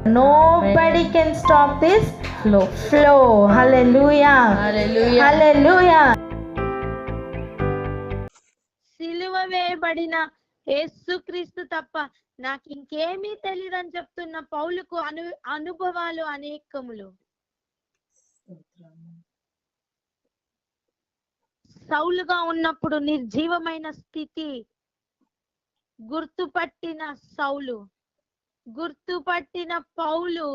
Nobody can stop this flow. Hallelujah. Hallelujah. సిలువ వేయబడిన యేసుక్రీస్తు తప్ప నాకు ఇంకేమీ తెలియదని చెప్తున్న పౌలుకు అనుభవాలు అనేకములు. సౌలుగా ఉన్నప్పుడు నిర్జీవమైన స్థితి గుర్తుపట్టిన సౌలు, గుర్తుపట్టిన పౌలు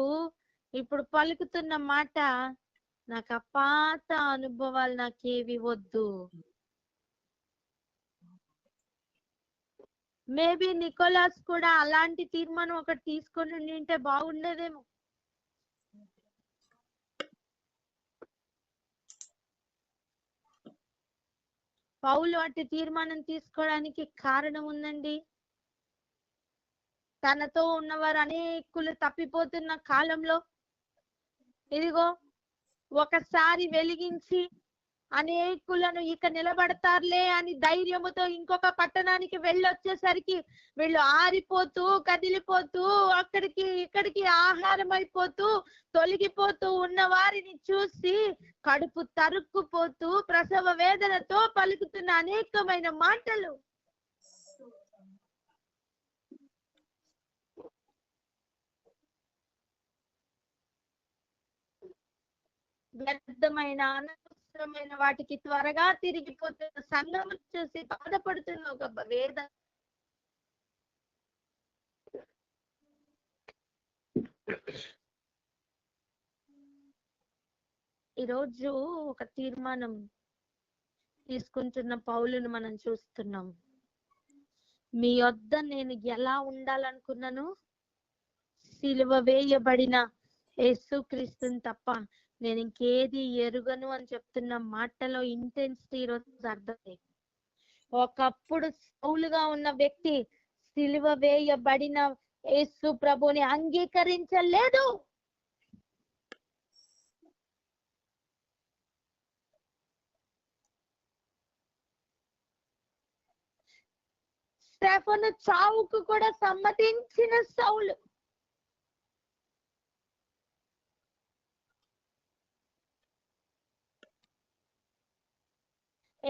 ఇప్పుడు పలుకుతున్న మాట, నాకు ఆ పాత అనుభవాలు నాకేవి వద్దు. మేబీ నికోలాస్ కూడా అలాంటి తీర్మానం ఒకటి తీసుకొని ఉంటే బాగుండేదేమో. పౌలు అట్టి తీర్మానం తీసుకోవడానికి కారణం ఉందండి. తనతో ఉన్నవారు అనేకులు తప్పిపోతున్న కాలంలో ఇదిగో ఒకసారి వెలిగించి అనేకులను ఇక నిలబడతారులే అని ధైర్యముతో ఇంకొక పట్టణానికి వెళ్ళొచ్చేసరికి వీళ్ళు ఆరిపోతూ కదిలిపోతూ అక్కడికి ఇక్కడికి ఆహారం అయిపోతూ తొలగిపోతూ ఉన్న వారిని చూసి కడుపు తరుక్కుపోతూ ప్రసవ వేదనతో పలుకుతున్న అనేకమైన మాటలు. వ్యర్థమైన అనవసరమైన వాటికి త్వరగా తిరిగిపోతున్న సంఘం చూసి బాధపడుతున్న ఒక వేదన. ఈరోజు ఒక తీర్మానం తీసుకుంటున్న పౌలును మనం చూస్తున్నాం. మీ వద్ద నేను ఎలా ఉండాలనుకున్నాను, సిలువ వేయబడిన యేసుక్రీస్తుని తప్ప నేను ఇంకేది ఎరుగను అని చెప్తున్న మాటలో ఇంటెన్సిటీ ఈరోజు అర్థమే. ఒకప్పుడు సౌలుగా ఉన్న వ్యక్తి సిలువ వేయబడిన యేసు ప్రభుని అంగీకరించలేదు. స్టెఫను చావుకు కూడా సమ్మతించిన సౌలు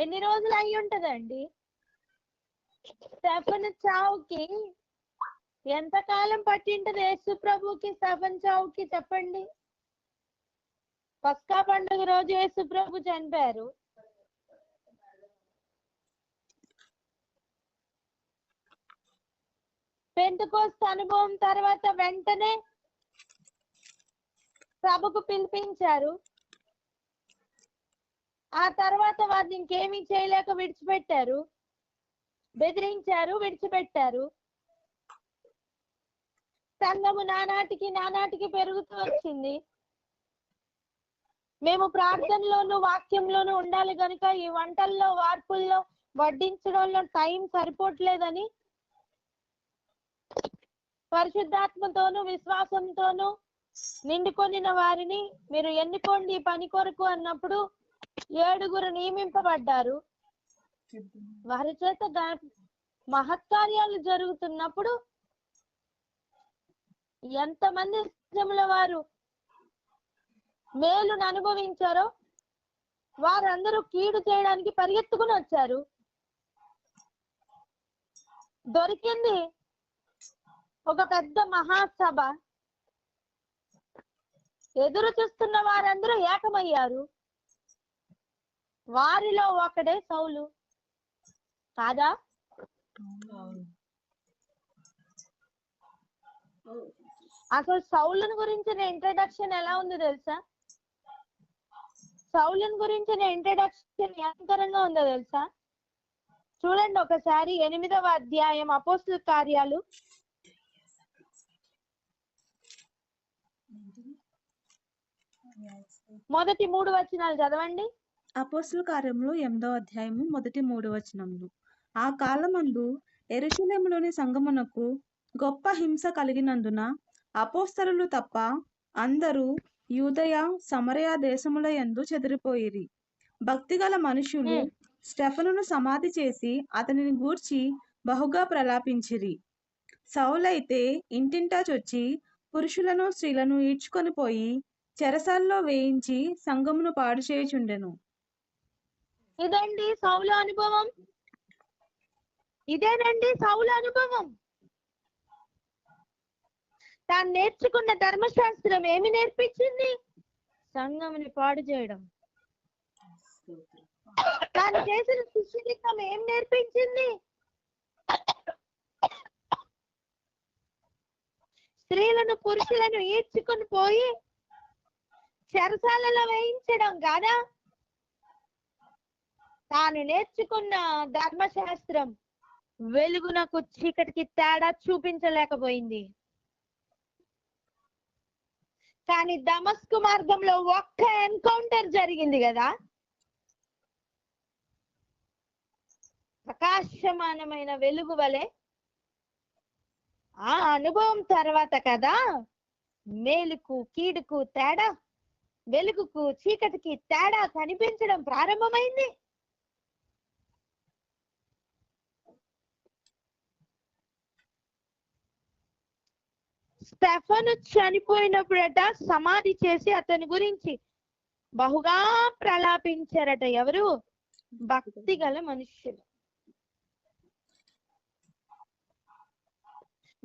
ఎన్ని రోజులు అయి ఉంటదండి? స్టెఫను చావుకి ఎంతకాలం పట్టింటది యేసు ప్రభుకి స్టెఫన్ చావుకి చెప్పండి. పస్కా పండుగ రోజు యేసు ప్రభు చనిపోయారు. పెంతెకోస్తు అనుభవం తర్వాత వెంటనే సభకు పిలిపించారు. ఆ తర్వాత వారిని ఇంకేమీ చేయలేక విడిచిపెట్టారు, బెదిరించారు, విడిచిపెట్టారు. సంఘము నానాటికి పెరుగుతూ వచ్చింది. మేము ప్రార్థనలోను వాక్యంలోనూ ఉండాలి కనుక ఈ వంటల్లో వార్పుల్లో వడ్డించడంలో టైం సరిపోవట్లేదని పరిశుద్ధాత్మతోనూ విశ్వాసంతోనూ నిండుకొనిన వారిని మీరు ఎన్నుకోండి ఈ పని కొరకు అన్నప్పుడు 7 నియమింపబడ్డారు. వారి చేత మహత్కార్యాలు జరుగుతున్నప్పుడు ఎంతమంది నిజముల వారు మేలును అనుభవించారో వారందరూ కీడు చేయడానికి పరిగెత్తుకుని వచ్చారు. దొరికింది ఒక పెద్ద మహాసభ. ఎదురు చూస్తున్న వారందరూ ఏకమయ్యారు. వారిలో ఒకడే సౌలు కాదా? అసలు సౌలుని గురించిన ఇంట్రడక్షన్ ఎలా ఉంది తెలుసా? సౌలుని గురించిన ఇంట్రడక్షన్ ఎంతరంగా ఉందో తెలుసా? చూడండి ఒకసారి 8వ అధ్యాయం అపోస్తుల కార్యాలు 1-3 వచనాలు చదవండి. అపోస్తుల కార్యములు 8వ అధ్యాయము 1-3 వచనములు. ఆ కాలమందు యెరూషలేములోని సంఘమునకు గొప్ప హింస కలిగినందున అపోస్తలులు తప్ప అందరూ యూదయ సమరయ దేశముల యందు చెదిరిపోయిరి. భక్తిగల మనుషులు స్టెఫనును సమాధి చేసి అతనిని గూర్చి బహుగా ప్రలాపించిరి. సౌలైతే ఇంటింటా చొచ్చి పురుషులను స్త్రీలను ఈడ్చుకొని పోయి చెరసాల్లో వేయించి సంఘమును పాడు చేయుచుండెను. ఇదండి సౌలు అనుభవం. ఇదేనండి సౌలు అనుభవం. తాను నేర్చుకున్న ధర్మశాస్త్రం ఏమి నేర్పించింది? సంఘముని పాడు చేయడం. తాను చేసిన శిష్యరికం ఏం నేర్పించింది? స్త్రీలను పురుషులను ఈడ్చుకొని పోయి చెరసాలలో వేయించడం కాదా? తాను నేర్చుకున్న ధర్మశాస్త్రం వెలుగునకు చీకటికి తేడా చూపించలేకపోయింది. కానీ దమస్కు మార్గంలో ఒక్క ఎన్కౌంటర్ జరిగింది కదా, ప్రకాశమానమైన వెలుగు వలె. ఆ అనుభవం తర్వాత కదా మేలుకు కీడుకు తేడా, వెలుగుకు చీకటికి తేడా కనిపించడం ప్రారంభమైంది. స్టెఫను చనిపోయినప్పుడట సమాధి చేసి అతని గురించి బహుగా ప్రలాపించారట. ఎవరు? భక్తి గల మనుష్యులు.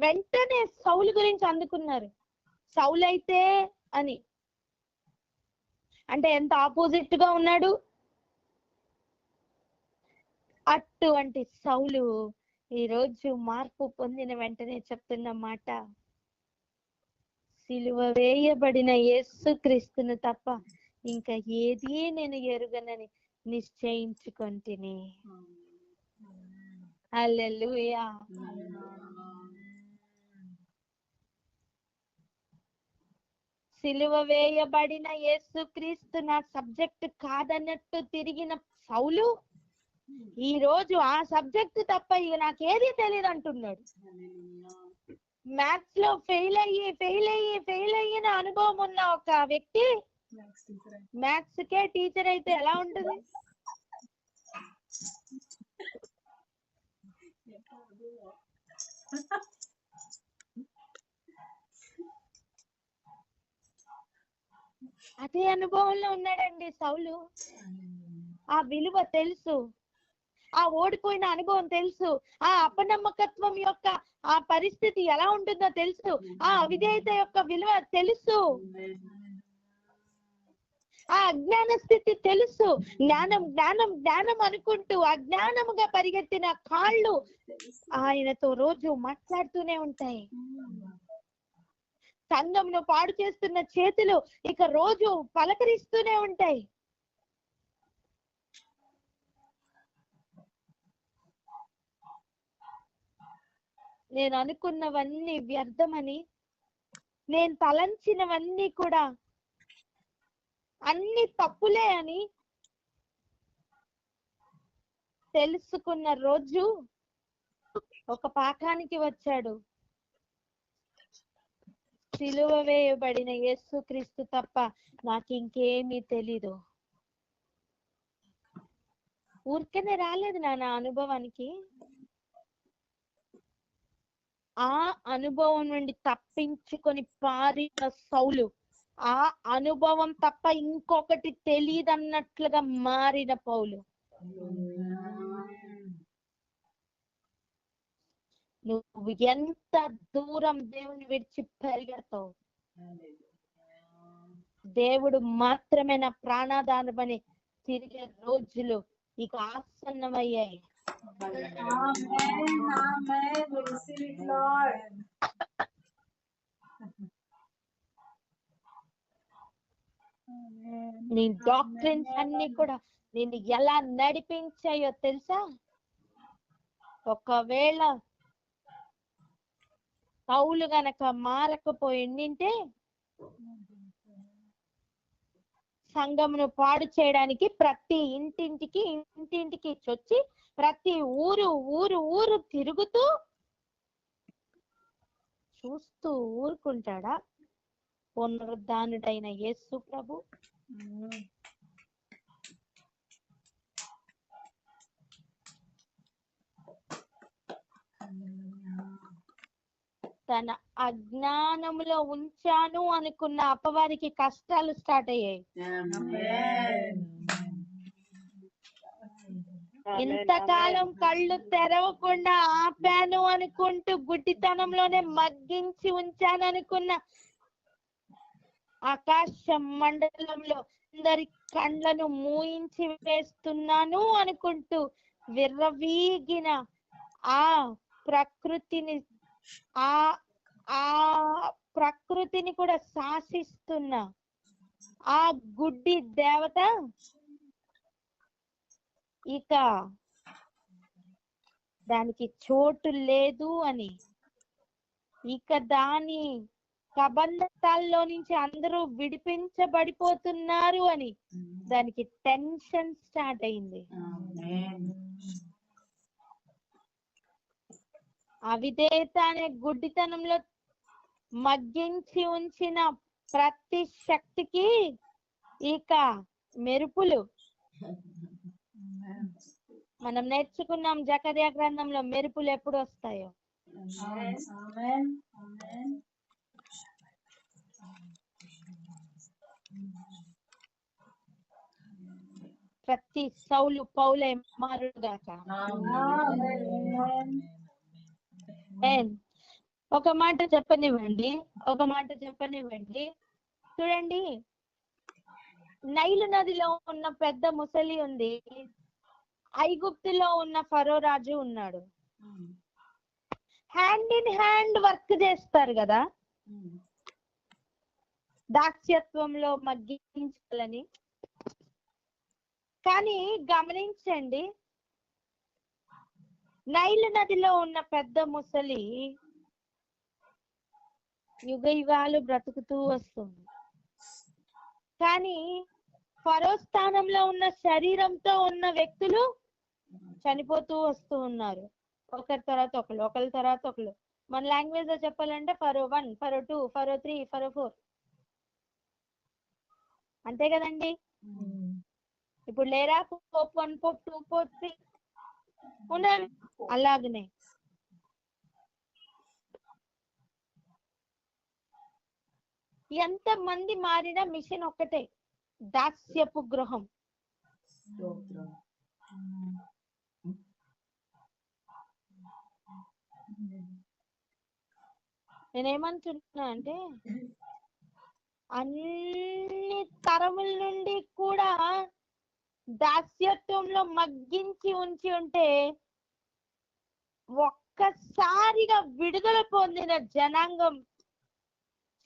వెంటనే సౌలు గురించి అందుకున్నారు. సౌలు అయితే అని అంటే ఎంత ఆపోజిట్ గా ఉన్నాడు. అటువంటి సౌలు ఈ రోజు మార్పు పొందిన వెంటనే చెప్తున్న మాట, సిలువ వేయబడిన యేసుక్రీస్తును తప్ప ఇంకా ఏది నేను ఎరుగనని నిశ్చయించుకొంటిని. హల్లెలూయా. సిలువ వేయబడిన యేసుక్రీస్తు నా సబ్జెక్ట్ కాదన్నట్టు తిరిగిన సౌలు ఈ రోజు ఆ సబ్జెక్ట్ తప్ప ఇక నాకేది తెలియదు అంటున్నాడు. మ్యాథ్స్ లో ఫెయిల్ అయిన అనుభవం ఉన్న ఒక వ్యక్తి మ్యాథ్స్ కే టీచర్ అయితే ఎలా ఉంటుంది? అదే అనుభవంలో ఉన్నాడండి సౌలు. ఆ విలువ తెలుసు, ఆ ఓడిపోయిన అనుభవం తెలుసు, ఆ అపనమ్మకత్వం యొక్క ఆ పరిస్థితి ఎలా ఉంటుందో తెలుసు, ఆ అవిధేయత యొక్క విలువ తెలుసు, ఆ అజ్ఞాన స్థితి తెలుసు. జ్ఞానం జ్ఞానం జ్ఞానం అనుకుంటూ అజ్ఞానముగా పరిగెత్తిన కాళ్ళు ఆయనతో రోజు మాట్లాడుతూనే ఉంటాయి. సంఘంను పాడు చేస్తున్న చేతులు ఇక రోజు పలకరిస్తూనే ఉంటాయి. నేను అనుకున్నవన్నీ వ్యర్థమని, నేను తలంచినవన్నీ కూడా అన్ని తప్పులే అని తెలుసుకున్న రోజు ఒక పాఠానికి వచ్చాడు. సిలువ వేయబడిన యేసుక్రీస్తు తప్ప నాకు ఇంకేమీ తెలీదు. ఊరికనే రాలేదు నా అనుభవానికి. ఆ అనుభవం నుండి తప్పించుకొని పారిన సౌలు, ఆ అనుభవం తప్ప ఇంకొకటి తెలియదన్నట్లుగా మారిన పౌలు. నువ్వు ఎంత దూరం దేవుని విడిచి పరిగెడతావు, దేవుడు మాత్రమే నా ప్రాణాధారమని తిరిగే రోజులు ఇక ఆసన్నమయ్యాయి. నీ డాక్ట్రిన్స్ అన్ని కూడా నిన్ను ఎలా నడిపించాయో తెలుసా? ఒకవేళ పౌలు గనక మారకపోయింటే సంఘమును పాడు చేయడానికి ప్రతి ఇంటింటికి చొచ్చి ప్రతి ఊరు తిరుగుతూ చూస్తూ ఊరుకుంటాడా పునరుద్ధానుడైన యేసు ప్రభు? తన అజ్ఞానములో ఉంచాను అనుకున్న అపవాదికి కష్టాలు స్టార్ట్ అయ్యాయి. ఇంతకాలం కళ్ళు తెరవకుండా ఆపాను అనుకుంటూ గుడ్డితనంలోనే మగ్గించి ఉంచాను అనుకున్న ఆకాశ మండలంలో అందరి కండ్లను మూయించి వేస్తున్నాను అనుకుంటూ విర్రవీగిన ఆ ప్రకృతిని ఆ ఆ ప్రకృతిని కూడా శాసిస్తున్న ఆ గుడ్డి దేవత ఇక దానికి చోటు లేదు అని, ఇక దాని కబంధాల్లో నుంచి అందరూ విడిపించబడిపోతున్నారు అని దానికి టెన్షన్ స్టార్ట్ అయింది. అవిధేయత అనే గుడ్డితనంలో మగ్గించి ఉంచిన ప్రతి శక్తికి ఇక మెరుపులు. మనం నేర్చుకున్నాం జకర్యా గ్రంథంలో మెరుపులు ఎప్పుడు వస్తాయో. ప్రతి సౌలు పౌలే మారుగాక. ఒక మాట చెప్పనివ్వండి. చూడండి, నైలు నదిలో ఉన్న పెద్ద ముసలి ఉంది, ఐగుప్తులో ఉన్న ఫరో రాజు ఉన్నాడు. హ్యాండ్ ఇన్ హ్యాండ్ వర్క్ చేస్తారు కదా దాస్యత్వంలో మగ్గించాలని. కానీ గమనించండి, నైలు నదిలో ఉన్న పెద్ద ముసలి యుగ యుగాలు బ్రతుకుతూ వస్తుంది. కానీ ఫరో స్థానంలో ఉన్న శరీరంతో ఉన్న వ్యక్తులు చనిపోతూ వస్తూ ఉన్నారు, ఒకరి తర్వాత ఒకరు. మన లాంగ్వేజ్ లో చెప్పాలంటే ఫరో 1, ఫరో 2, ఫరో 3, ఫరో 4. అంతే కదండి. ఇప్పుడు లేరా పోప్ 1, పోప్ 2, పోప్ 3 ఉన్నారు. అలాగనే ఎంత మంది మారిన మిషన్ ఒక్కటే, దాస్యపు గృహం. నేనేమంటున్నా అంటే, అన్ని తరముల నుండి కూడా దాస్యత్వంలో మగ్గించి ఉంచి ఉంటే ఒక్కసారిగా విడుదల పొందిన జనాంగం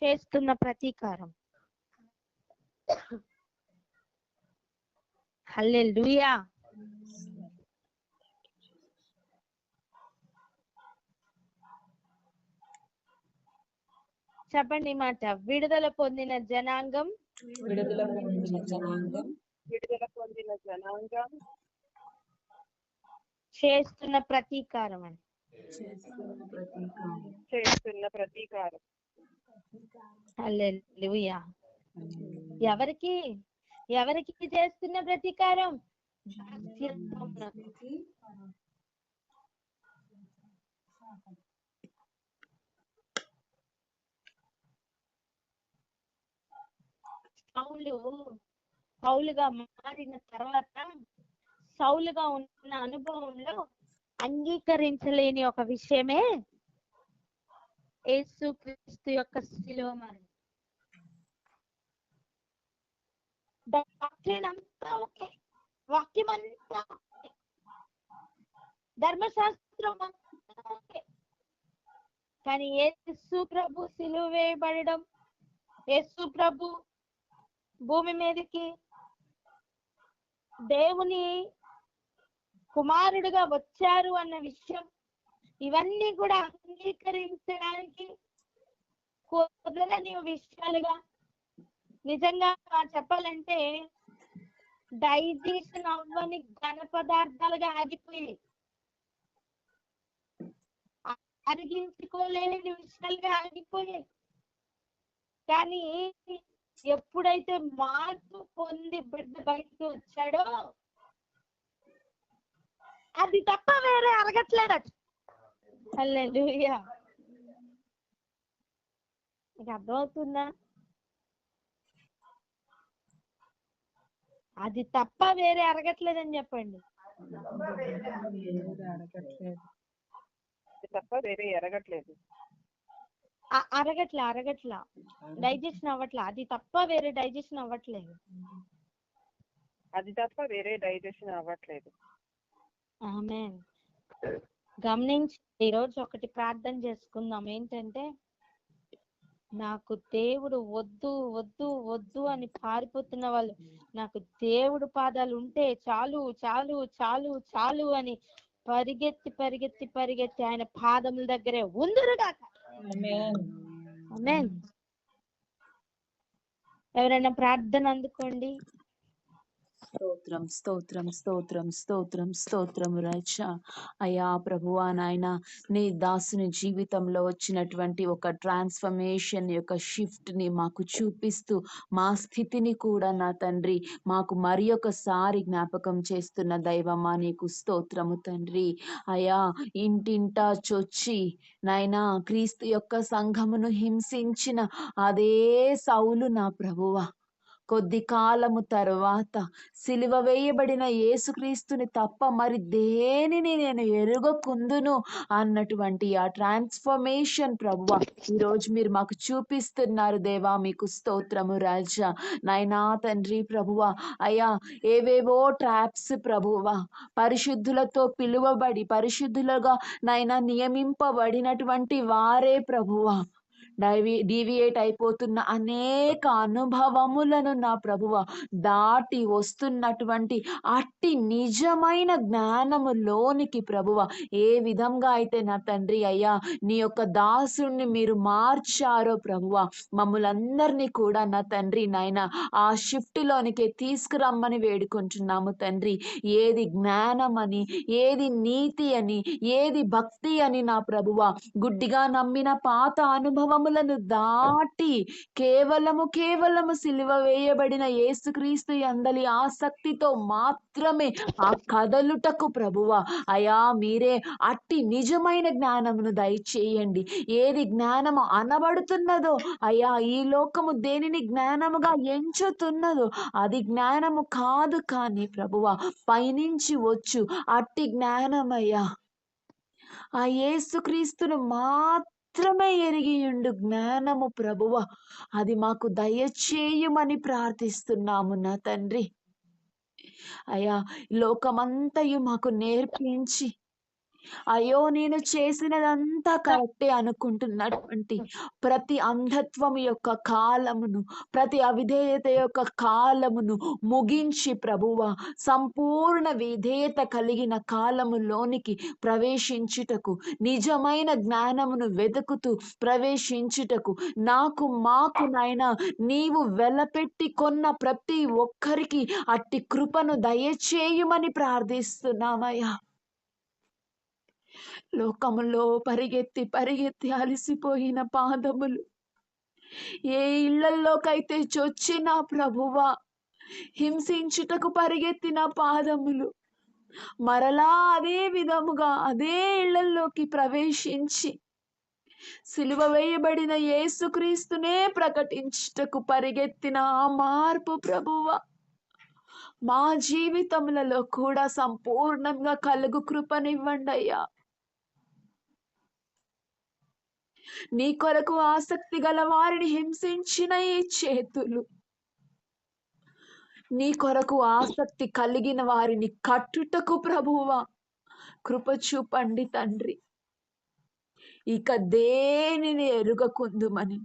చేస్తున్న ప్రతీకారం. హల్లెలూయా. చెప్పండి మాట. విడుదల పొందిన జనాంగం చేస్తున్న ప్రతీకారం అని. హల్లెలూయా. ఎవరికి చేస్తున్న ప్రతీకారం? పౌలుగా మారిన తర్వాత సౌలుగా ఉన్న అనుభవంలో అంగీకరించలేని ఒక విషయమే యేసుక్రీస్తు యొక్క శిలువ మరణం. డాక్ట్రిన్ అంతా ఓకే, వాక్యం అంతా ఓకే, ధర్మశాస్త్రం అంతా ఓకే, కానీ యేసు ప్రభు శిలువ వేయబడడం, యేసు ప్రభు భూమి మీదకి దేవుని కుమారుడుగా వచ్చారు అన్న విషయం, ఇవన్నీ కూడా అంగీకరించడానికి కుదరని విషయాలుగా, నిజంగా చెప్పాలంటే డైజెషన్ అవ్వని ఘన పదార్థాలుగా ఆగిపోయి, అరిగించుకోలేని విషయాలుగా ఆగిపోయాయి. కానీ ఎప్పుడైతే మార్పు పొంది బిడ్డ బయటకు వచ్చాడో అది తప్ప వేరే అరగట్లేదట. హల్లెలూయా. మీకు అర్థమవుతుందా? అది తప్ప వేరే అరగట్లేదని చెప్పండి. తప్ప వేరే ఎరగట్లేదు. అరగట్లా డైజెషన్ అవ్వట్లా. అది తప్ప వేరే డైజెషన్ అవ్వట్లేదు. అది తప్ప వేరే డైజెషన్ అవ్వట్లేదు. ఆమేన్. గమనించి ఈరోజు ఒకటి ప్రార్థన చేసుకుందాం. ఏంటంటే, నాకు దేవుడు వద్దు వద్దు వద్దు అని పారిపోతున్న వాళ్ళు, నాకు దేవుడు పాదాలు ఉంటే చాలు చాలు చాలు చాలు అని పరిగెత్తి పరిగెత్తి పరిగెత్తి ఆయన పాదముల దగ్గరే ఉందురుగాక. ఆమేన్. ఎవరైనా ప్రార్థన అందుకోండి. స్తోత్రం స్తోత్రం స్తోత్రం స్తోత్రం స్తోత్రం రాజా. అయ్యా ప్రభువా నాయన, నీ దాసుని జీవితంలో వచ్చినటువంటి ఒక ట్రాన్స్ఫర్మేషన్ యొక్క షిఫ్ట్ ని మాకు చూపిస్తూ మా స్థితిని కూడా నా తండ్రి మాకు మరి ఒకసారి జ్ఞాపకం చేస్తున్న దైవమా నీకు స్తోత్రము తండ్రి. అయ్యా ఇంటింటా చొచ్చి నాయనా క్రీస్తు యొక్క సంఘమును హింసించిన అదే సౌలు నా ప్రభువా, కొద్ది కాలము తరువాత సిలువ వేయబడిన యేసుక్రీస్తుని తప్ప మరి దేనిని నేను ఎరుగకుందును అన్నటువంటి ఆ ట్రాన్స్ఫర్మేషన్ ప్రభువా ఈరోజు మీరు మాకు చూపిస్తున్నారు దేవా. మీకు స్తోత్రము రాజా. నాయనా తండ్రి ప్రభువా, అయ్యా ఏవేవో ట్రాప్స్ ప్రభువా, పరిశుద్ధులతో పిలువబడి పరిశుద్ధులుగా నాయనా నియమింపబడినటువంటి వారే ప్రభువా డీవియేట్ అయిపోతున్న అనేక అనుభవములను నా ప్రభువ దాటి వస్తున్నటువంటి అట్టి నిజమైన జ్ఞానములోనికి ప్రభువ ఏ విధంగా అయితే నా తండ్రి అయ్యా నీ యొక్క దాసుణ్ణి మీరు మార్చారో ప్రభువ, మమ్ములందరినీ కూడా నా తండ్రి నాయన ఆ షిఫ్ట్ లోనికి తీసుకురమ్మని వేడుకుంటున్నాము తండ్రి. ఏది జ్ఞానం అని, ఏది నీతి అని, ఏది భక్తి అని నా ప్రభువ గుడ్డిగా నమ్మిన పాత అనుభవములను దాటి కేవలము సిలువ వేయబడిన యేసుక్రీస్తు యందలి ఆసక్తితో మాత్రమే ఆ కదలుటకు ప్రభువ అయా మీరే అట్టి నిజమైన జ్ఞానమును దయచేయండి. ఏది జ్ఞానము అనబడుతున్నదో అయ్యా, ఈ లోకము దేనిని జ్ఞానముగా ఎంచుతున్నదో అది జ్ఞానము కాదు కానీ ప్రభువ పైనుంచి వచ్చు అట్టి జ్ఞానమయ్యా ఆ యేసుక్రీస్తును మాత్రమే ఎరిగియుండు జ్ఞానము ప్రభువ అది మాకు దయచేయమని ప్రార్థిస్తున్నాము నా తండ్రి. అయ్యా లోకమంతయు మాకు నేర్పించి అయ్యో నేను చేసినదంతా కరెక్టే అనుకుంటున్నటువంటి ప్రతి అంధత్వం యొక్క కాలమును, ప్రతి అవిధేయత యొక్క కాలమును ముగించి ప్రభువ సంపూర్ణ విధేయత కలిగిన కాలములోనికి ప్రవేశించుటకు, నిజమైన జ్ఞానమును వెతుకుతూ ప్రవేశించుటకు మాకు నాయనా నీవు వెలపెట్టి కొన్న ప్రతి ఒక్కరికి అట్టి కృపను దయచేయమని ప్రార్థిస్తున్నామయ్యా. లోకములో పరిగెత్తి పరిగెత్తి అలసిపోయిన పాదములు ఏ ఇళ్లలోకైతే చొచ్చిన ప్రభువా హింసించుటకు పరిగెత్తిన పాదములు మరలా అదే విధముగా అదే ఇళ్లలోకి ప్రవేశించి సిలువ వేయబడిన యేసుక్రీస్తునే ప్రకటించుటకు పరిగెత్తిన ఆ మార్పు ప్రభువా మా జీవితములలో కూడా సంపూర్ణంగా కలుగు కృపనివ్వండి అయ్యా. నీ కొరకు ఆసక్తి గల వారిని హింసించిన ఈ చేతులు నీ కొరకు ఆసక్తి కలిగిన వారిని కట్టుటకు ప్రభువా కృప చూపండి తండ్రి. ఇక దేనిని ఎరుగకుందుమని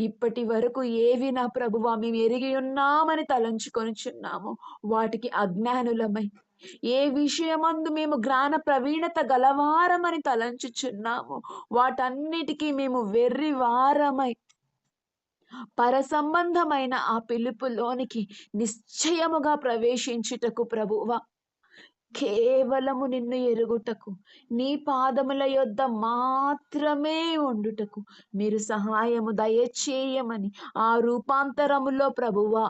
ఇప్పటి వరకు ఏవి నా ప్రభువా మేము ఎరిగి ఉన్నామని తలంచుకొనిచున్నాము వాటికి అజ్ఞానులమై, ఏ విషయమందు మేము జ్ఞాన ప్రవీణత గలవారమని తలంచుచున్నాము వాటన్నిటికీ మేము వెర్రివారమై పరసంబంధమైన ఆ పిలుపులోనికి నిశ్చయముగా ప్రవేశించుటకు ప్రభువా కేవలము నిన్ను ఎరుగుటకు, నీ పాదముల యొద్ద మాత్రమే ఉండుటకు మీరు సహాయము దయచేయమని ఆ రూపాంతరములో ప్రభువా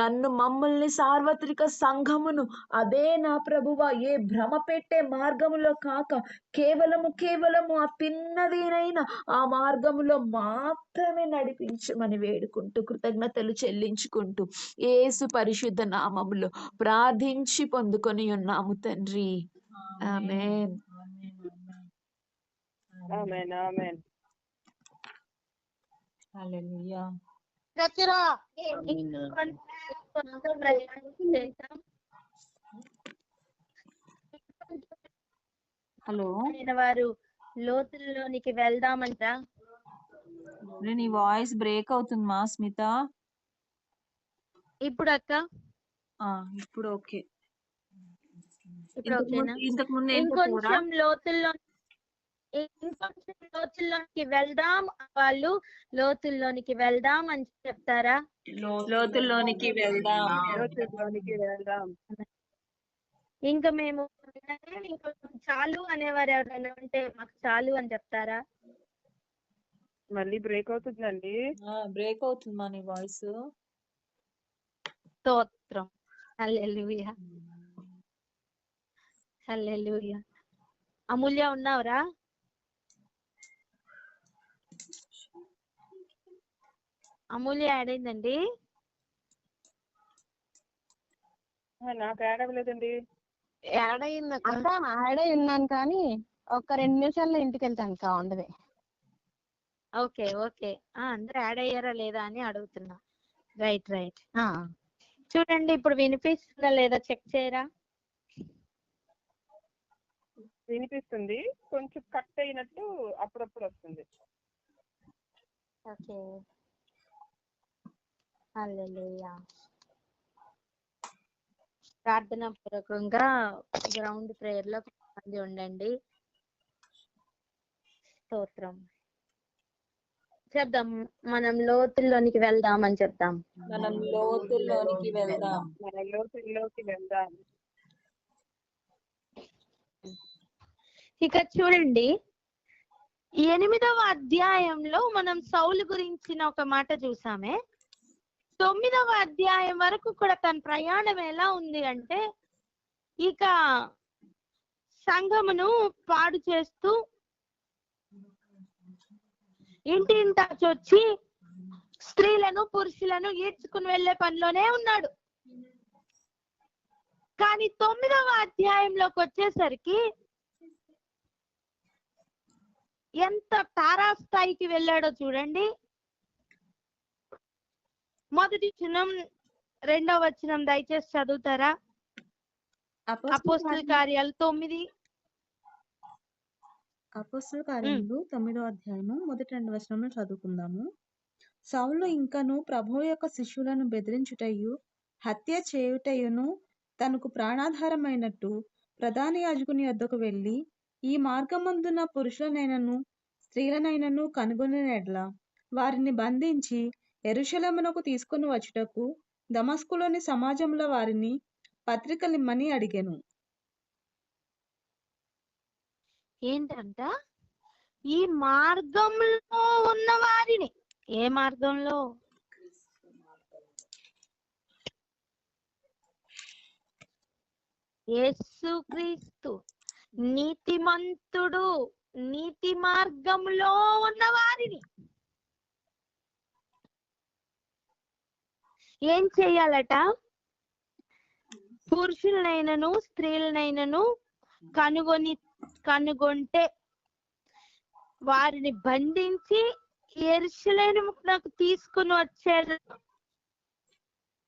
నన్ను మమ్మల్ని సార్వత్రిక సంఘమును అదే నా ప్రభువా ఏ భ్రమ పెట్టే మార్గములో కాక కేవలము ఆ తిన్నదినైనా ఆ మార్గములో మాత్రమే నడిపించమని వేడుకుంటూ కృతజ్ఞతలు చెల్లించుకుంటూ యేసు పరిశుద్ధ నామములో ప్రార్థించి పొందుకొని ఉన్నాము తండ్రి. ఆమేన్. ఆమేన్ ఆమేన్. హల్లెలూయా. హలో, వారు లోతుల్లోనికి వెళ్దామంట. నీ వాయిస్ బ్రేక్ అవుతుంది మా స్మిత. ఇప్పుడు అక్క ఇప్పుడు ఓకే. ఇప్పుడు ఓకేనా? ఇంతకు ముందు ఇంకొంచెం లోతుల్లోనికి వెళ్దాం, వాళ్ళు లోతుల్లోనికి వెళ్దాం అని చెప్తారా? లోతుల్లోనికి వెళ్దాం. లోతుల్లోనికి వెళ్దాం. ఇంకా మేము చాలు అనేవారు ఎవరైనా ఉంటే మాకు చాలు అని చెప్తారా? మళ్ళీ బ్రేక్ అవుతుందండి. బ్రేక్ అవుతుంది మా నీ వాయిస్. స్తోత్రం. హల్లెలూయా హల్లెలూయా. అమూల్య ఉన్నావురా? అమూల్య యాడ్ అయిందండి. నాకు యాడ్ అవ్వలేదండి. యాడ్ అయ్యింది అక్క, యాడ్ అయి ఉన్నాను కానీ ఒక 2 నిమిషాల్లో ఇంటికి వెళ్తాను కా ఉండదు. Okay okay. అందరూ యాడ్ అయ్యారా లేదా అని అడుగుతున్నా. Right right. చూడండి ఇప్పుడు వినిపిస్తుందా లేదా చెక్ చేయరా? వినిపిస్తుంది, కొంచెం కట్ అయినట్టు అప్పుడప్పుడు వస్తుంది. ఓకే. హల్లెలూయా. ప్రార్థన పూర్వకంగా గ్రౌండ్ ప్రేయర్ లో కొంతమంది ఉండండి. స్తోత్రం. చెప్దాం, మనం లోతుల్లోనికి వెళ్దామని చెప్దాం. మనం లోతుల్లోనికి వెళ్దాం. మన లోతుల్లోకి వెళ్దాం. ఇక చూడండి 8వ అధ్యాయంలో మనం సౌలు గురించిన ఒక మాట చూసామే. 9వ అధ్యాయం వరకు కూడా తన ప్రయాణం ఎలా ఉంది అంటే, ఇక సంఘమును పాడు చేస్తూ ఇంటింటా వచ్చి స్త్రీలను పురుషులను ఈడ్చుకుని వెళ్లే పనిలోనే ఉన్నాడు. కానీ 9వ అధ్యాయంలోకి వచ్చేసరికి ఎంత తారాస్థాయికి వెళ్ళాడో చూడండి. మొదటి వచనం 2వ వచనం దయచేసి చదువుతారా? అపోస్తల కార్యాలు 9. అపోస్తల కార్యములు 9వ అధ్యాయము మొదటి 2 వచనంలో చదువుకుందాము. సౌలు ఇంకను ప్రభువు యొక్క శిష్యులను బెదిరించుటయు హత్య చేయుటయును తనకు ప్రాణాధారమైనట్టు ప్రధాన యాజకుని వద్దకు వెళ్ళి, ఈ మార్గమందున పురుషులనైనను స్త్రీలనైనను కనుగొనిన యెడల వారిని బంధించి యెరూషలేమునకు తీసుకుని వచ్చుటకు దమస్కులోని సమాజంలో వారిని పత్రికలిమ్మని అడిగెను. ఏంటంట? ఈ మార్గంలో ఉన్న వారిని. ఏ మార్గంలో? యేసుక్రీస్తు నీతిమంతుడు, నీతి మార్గంలో ఉన్న వారిని ఏం చెయ్యాలట? పురుషులనైనను స్త్రీలనైనను కనుగొంటే వారిని బంధించి యెరూషలేమునకు తీసుకుని వచ్చారు.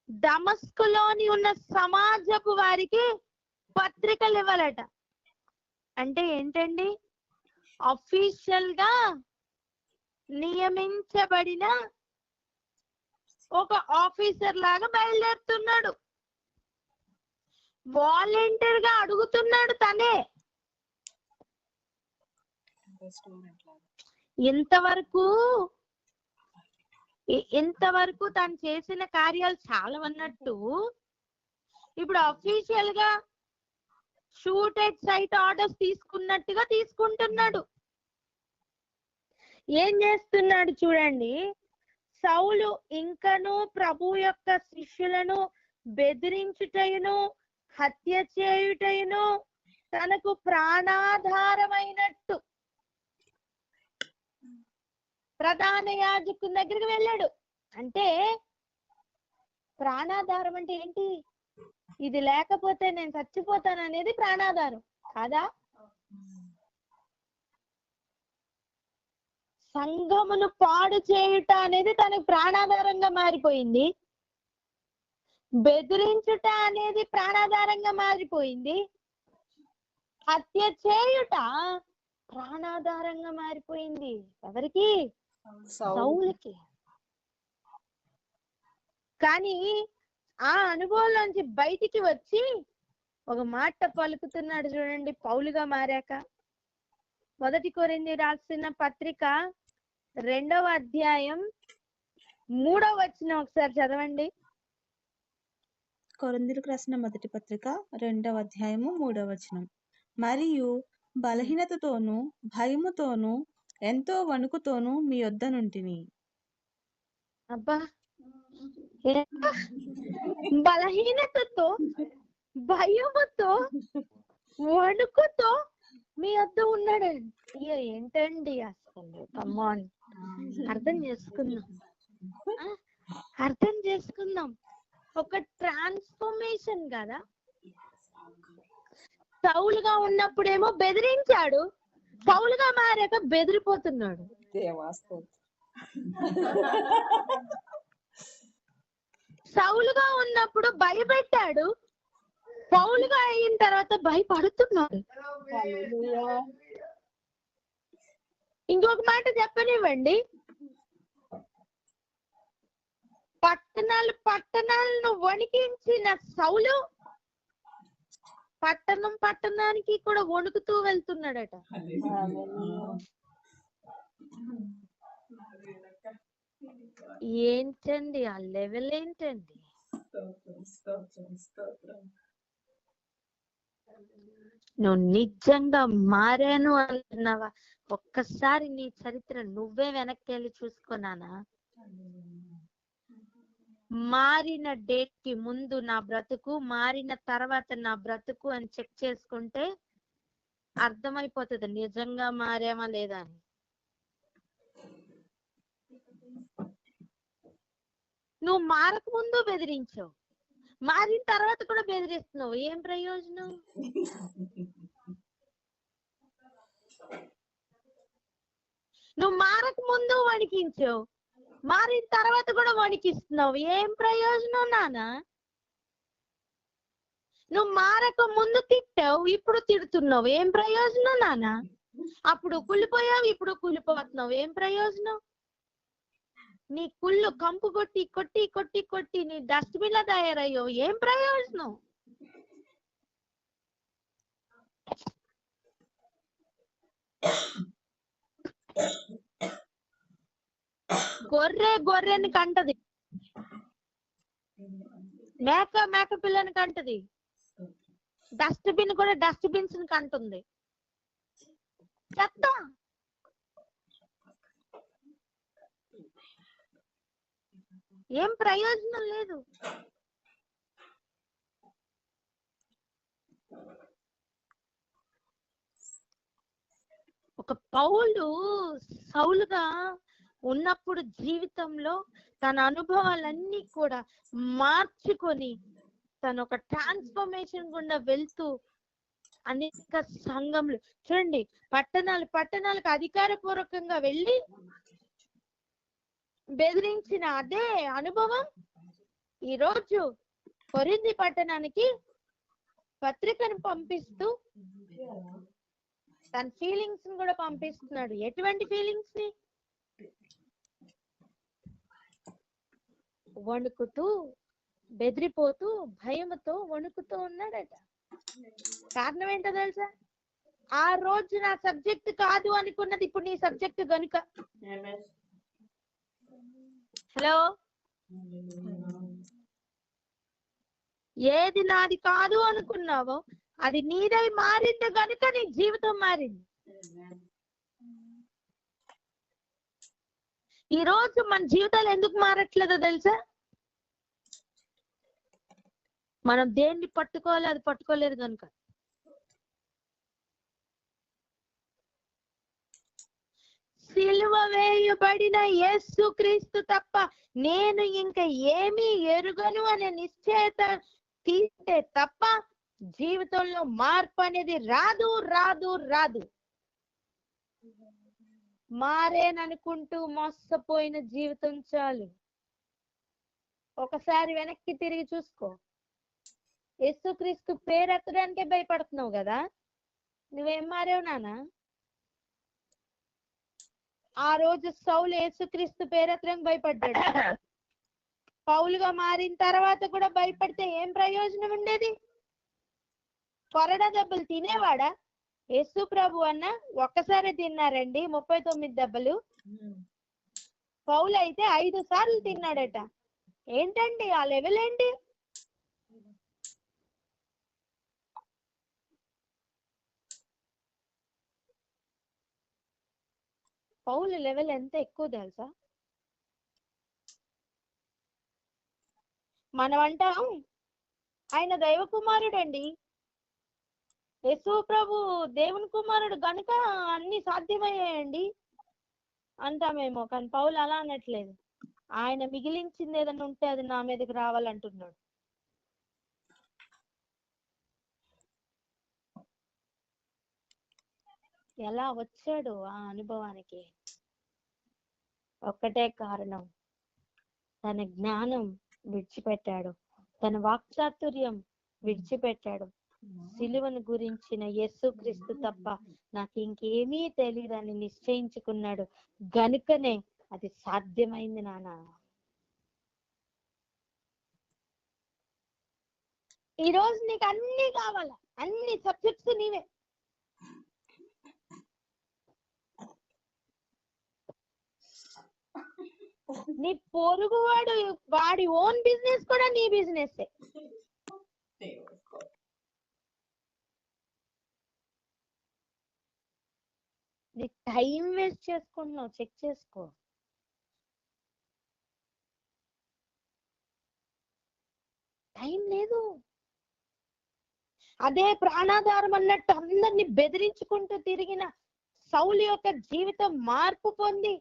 దమస్కులోని ఉన్న సమాజపు వారికి పత్రికలు ఇవ్వాలట. అంటే ఏంటండి? అఫీషియల్ గా నియమించబడిన ఒక ఆఫీసర్ లాగా బయలుదేరుతున్నాడు. వాలంటీర్ గా అడుగుతున్నాడు తనే. ఇంతవరకు తను చేసిన కార్యాలు చాలా అన్నట్టు ఇప్పుడు అఫీషియల్ గా షూట్ ఎట్ సైట్ ఆర్డర్స్ తీసుకున్నట్టుగా తీసుకుంటున్నాడు. ఏం చేస్తున్నాడు చూడండి. సౌలు ఇంకను ప్రభు యొక్క శిష్యులను బెదిరించుటయును హత్య చేయుటయును తనకు ప్రాణాధారమైనట్టు ప్రధాన యాజకుని దగ్గరికి వెళ్ళాడు. అంటే ప్రాణాధారం అంటే ఏంటి? ఇది లేకపోతే నేను చచ్చిపోతాను అనేది ప్రాణాధారం కాదా? సంఘమును పాడు చేయుట అనేది తనకు ప్రాణాధారంగా మారిపోయింది. బెదిరించుట అనేది ప్రాణాధారంగా మారిపోయింది. హత్య చేయుట ప్రాణాధారంగా మారిపోయింది. ఎవరికి? సౌలుకి. కానీ ఆ అనుభవంలోంచి బయటికి వచ్చి ఒక మాట పలుకుతున్నాడు చూడండి పౌలుగా మారాక. 1 కొరింథీయులకు రాసిన పత్రిక 2వ అధ్యాయం 3వ వచనం ఒకసారి చదవండి. కొరింథీయులకు రాసిన మొదటి పత్రిక 2వ అధ్యాయము 3వ వచనం. మరియు బలహీనతతోనూ భయముతోనూ ఎంతో వణుకుతోనూ మీ యొద్ద నుంటిని. అబ్బా, బలహీనతతో భయముతో వణుకుతో మీ వద్ద ఉన్నాడండి. అయ్యో ఏంటండి అసలు, కమ్మాన్ అర్థం చేసుకుందాం. ఒక ట్రాన్స్ఫర్మేషన్ కదా. సౌలుగా ఉన్నప్పుడేమో బెదిరించాడు, పౌలుగా మారాక బెదిరిపోతున్నాడు. సౌలుగా ఉన్నప్పుడు భయపెట్టాడు, పౌలుగా అయిన తర్వాత భయపడుతున్నాడు. ఇంకొక మాట చెప్పనివ్వండి, పట్టణాలను వణికించిన సౌలు పట్టణానికి కూడా వణుకుతూ వెళ్తున్నాడట. ఏంటండి ఆ లెవెల్ ఏంటండి? నువ్వు నిజంగా మారాను అంటున్నావా? ఒక్కసారి నీ చరిత్ర నువ్వే వెనక్కి వెళ్ళి చూసుకున్నానా? మారిన డేట్ కి ముందు నా బ్రతుకు, మారిన తర్వాత నా బ్రతుకు అని చెక్ చేసుకుంటే అర్థమైపోతుంది నిజంగా మారామా లేదా అని. నువ్వు మారక ముందు బెదిరించావు, మారిన తర్వాత కూడా బెదిరిస్తున్నావు. ఏం ప్రయోజనం? నువ్వు మారక ముందు వణికించావు, మారిన తర్వాత కూడా వణికిస్తున్నావు. ఏం ప్రయోజనం నాన్న? నువ్వు మారక ముందు తిట్టావు, ఇప్పుడు తిడుతున్నావు. ఏం ప్రయోజనం నాన్న? అప్పుడు కుళ్ళిపోయావు, ఇప్పుడు కుళ్ళిపోతున్నావు. ఏం ప్రయోజనం? నీ కుళ్ళు కంపు కొట్టి కొట్టి కొట్టి కొట్టి నీ డస్ట్బిన్ లా తయారయ్యావు. ఏం ప్రయోజనం? గొర్రెని కంటది, మేక పిల్లని కంటది, డస్ట్బిన్ కూడా డస్ట్బిన్స్ కంటుంది. చెత్త. ఏం ప్రయోజనం లేదు. ఒక పౌలు సౌలుగా ఉన్నప్పుడు జీవితంలో తన అనుభవాలన్నీ కూడా మార్చుకొని తను ఒక ట్రాన్స్ఫర్మేషన్ గుండా వెళ్తూ అనేక సంఘంలో చూడండి, పట్టణాలకు అధికారపూర్వకంగా వెళ్ళి బెదిరించిన అదే అనుభవం ఈరోజు కొరింథీ పట్టణానికి పత్రికను పంపిస్తూ తన ఫీలింగ్స్ కూడా పంపిస్తున్నాడు. ఎటువంటి ఫీలింగ్స్ ని? వణుకుతూ, బెదిరిపోతూ, భయముతో వణుకుతూ ఉన్నాడట. కారణం ఏంటో తెలుసా? ఆ రోజు నా సబ్జెక్ట్ కాదు అనుకున్నది ఇప్పుడు నీ సబ్జెక్ట్ గనుక. హలో, ఏది నాది కాదు అనుకున్నావో అది నీదై మారింది కనుక నీ జీవితం మారింది. ఈ రోజు మన జీవితాలు ఎందుకు మారట్లేదో తెలుసా? మనం దేన్ని పట్టుకోవాలి, అది పట్టుకోలేదు కనుక. సిలువ వేయబడిన యేసు క్రీస్తు తప్ప నేను ఇంకా ఏమీ ఎరుగను అనే నిశ్చయత తీస్తే తప్ప జీవితంలో మార్పు అనేది రాదు రాదు రాదు. మారేననుకుంటూ మోసపోయిన జీవితం చాలు. ఒకసారి వెనక్కి తిరిగి చూసుకో. యేసుక్రీస్తు పేరెత్తడానికే భయపడుతున్నావు కదా, నువ్వేం మారావు నాన్న? ఆ రోజు సౌలు యేసుక్రీస్తు పేరెత్తడానికి భయపడ్డాడు. పౌలుగా మారిన తర్వాత కూడా భయపడితే ఏం ప్రయోజనం ఉండేది? కొరడా దెబ్బలు తినేవాడా? యేసు ప్రభు అన్న ఒక్కసారి తిన్నారండి 39 దెబ్బలు. పౌలు అయితే 5 సార్లు తిన్నాడట. ఏంటండి ఆ లెవెల్ ఏంటి? పౌలు లెవెల్ ఎంత ఎక్కువ తెలుసా? మనం అంటాం ఆయన దైవ కుమారుడండి, యేసు ప్రభు దేవుని కుమారుడు గనుక అన్ని సాధ్యమయ్యాయండి అంటామేమో. కానీ పౌలు అలా అనట్లేదు. ఆయన మిగిలించింది ఏదైనా ఉంటే అది నా మీదకి రావాలంటున్నాడు. ఎలా వచ్చాడు ఆ అనుభవానికి? ఒక్కటే కారణం, తన జ్ఞానం విడిచిపెట్టాడు, తన వాక్చాతుర్యం విడిచిపెట్టాడు. సిలువను గురించిన యేసుక్రీస్తు తప్ప నాకు ఇంకేమీ తెలియదని నిశ్చయించుకున్నాడు గనుకనే అది సాధ్యమైంది నాన్న. ఈ రోజు నీకు అన్ని కావాలా, అన్ని సబ్జెక్ట్స్ నీవే. నీ పొరుగు వాడి ఓన్ బిజినెస్ కూడా నీ బిజినెస్. నీ టైం వేస్ట్ చేసుకుంటున్నావు, చెక్ చేసుకో. టైం లేదు. అదే ప్రాణాధారం అన్నట్టు అందరిని బెదిరించుకుంటూ తిరిగిన సౌలు యొక్క జీవితం మార్పు పొంది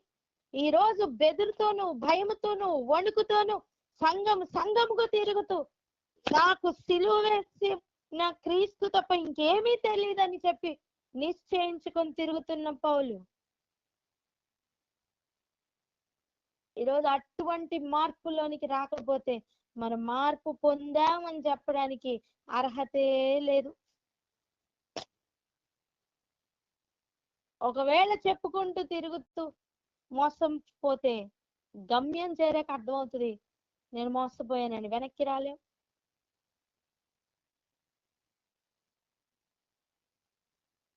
ఈ రోజు బెదురుతోనూ భయముతోనూ వణుకుతోనూ సంఘముకు తిరుగుతూ నాకు సిలువ వేసి నా క్రీస్తు తప్ప ఇంకేమీ తెలియదని చెప్పి నిశ్చయించుకొని తిరుగుతున్న పౌలు ఈరోజు అటువంటి మార్పులోనికి రాకపోతే మనం మార్పు పొందామని చెప్పడానికి అర్హతే లేదు. ఒకవేళ చెప్పుకుంటూ తిరుగుతూ మోసం పోతే గమ్యం చేరాక అర్థమవుతుంది నేను మోసపోయానని. వెనక్కి రాలేం.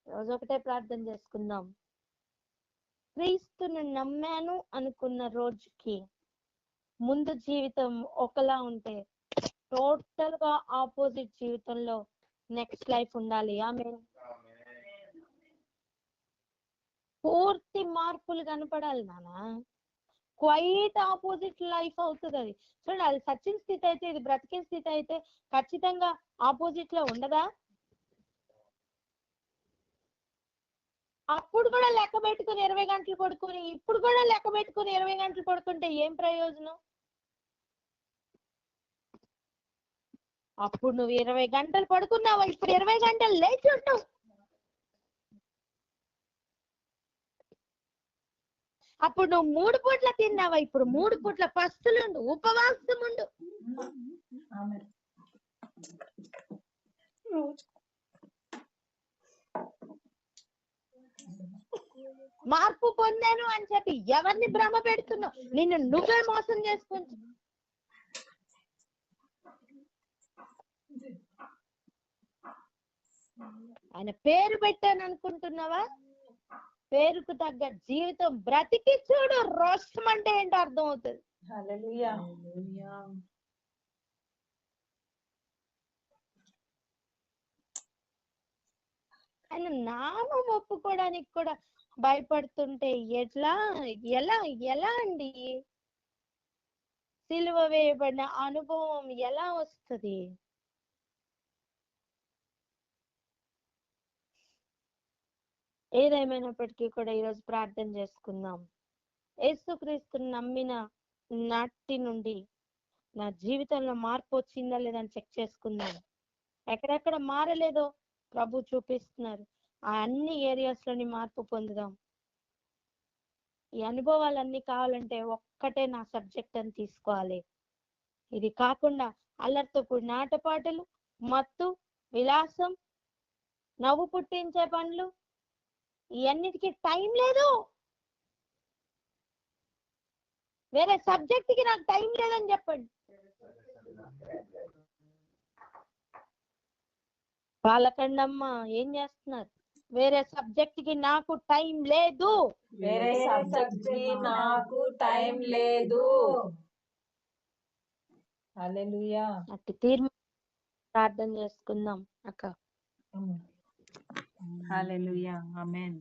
రోజు ఒకటే ప్రార్థన చేసుకుందాం. క్రీస్తుని నమ్మాను అనుకున్న రోజుకి ముందు జీవితం ఒకలా ఉంటే టోటల్ గా ఆపోజిట్ జీవితంలో నెక్స్ట్ లైఫ్ ఉండాలి. ఆమె పూర్తి మార్పులు కనపడాలి నాన్న. క్వైట్ ఆపోజిట్ లైఫ్ అవుతుంది అది. చూడండి, అది సచిన స్థితి అయితే ఇది బ్రతికే స్థితి అయితే ఖచ్చితంగా ఆపోజిట్ లో ఉండదా? అప్పుడు కూడా లెక్క పెట్టుకుని 20 గంటలు పడుకుని ఇప్పుడు కూడా లెక్క పెట్టుకుని 20 గంటలు పడుకుంటే ఏం ప్రయోజనం? అప్పుడు నువ్వు 20 గంటలు పడుకున్నావా, ఇప్పుడు 20 గంటలు లేచి ఉంటావు. అప్పుడు నువ్వు 3 పూట్ల తిన్నావా, ఇప్పుడు 3 పూట్ల పస్తులుండు, ఉపవాసం ఉండు. మార్పు పొందాను అని చెప్పి ఎవరిని భ్రమ పెడుతున్నావు? నిన్ను నువ్వే మోసం చేసుకుంటా. ఆయన పేరు పెట్టాను అనుకుంటున్నావా? పేరుకు తగ్గ జీవితం బ్రతికి చూడు, రోషం అంటే ఏంటో అర్థం అవుతుంది. ఆయన నామం ఒప్పుకోవడానికి కూడా భయపడుతుంటే ఎట్లా ఎలా ఎలా అండి సిలువ వేయబడిన అనుభవం ఎలా వస్తుంది? ఏదేమైనప్పటికీ కూడా ఈరోజు ప్రార్థన చేసుకుందాం. యేసుక్రీస్తుని నమ్మిన నాటి నుండి నా జీవితంలో మార్పు వచ్చిందా లేదని చెక్ చేసుకుందాం. ఎక్కడెక్కడ మారలేదో ప్రభు చూపిస్తున్నారు. ఆ అన్ని ఏరియాస్ లోని మార్పు పొందుదాం. ఈ అనుభవాలన్నీ కావాలంటే ఒక్కటే నా సబ్జెక్ట్ అని తీసుకోవాలి. ఇది కాకుండా అల్లరితో కూడిన ఆటపాటలు, మత్తు, విలాసం, నవ్వు పుట్టించే పనులు, ఇవన్నిటికీ టైం లేదు. వేరే సబ్జెక్ట్ కి నాకు టైం లేదని చెప్పండి. పాలకండమ్మ ఏం చేస్తున్నారు? వేరే సబ్జెక్ట్ కి నాకు టైం లేదు. వేరే సబ్జెక్ట్ కి నాకు టైం లేదు. హల్లెలూయా. అట్టి తీర్మానం ప్రార్థన చేసుకుందాం అక్క. హల్లెలూయా. ఆమేన్.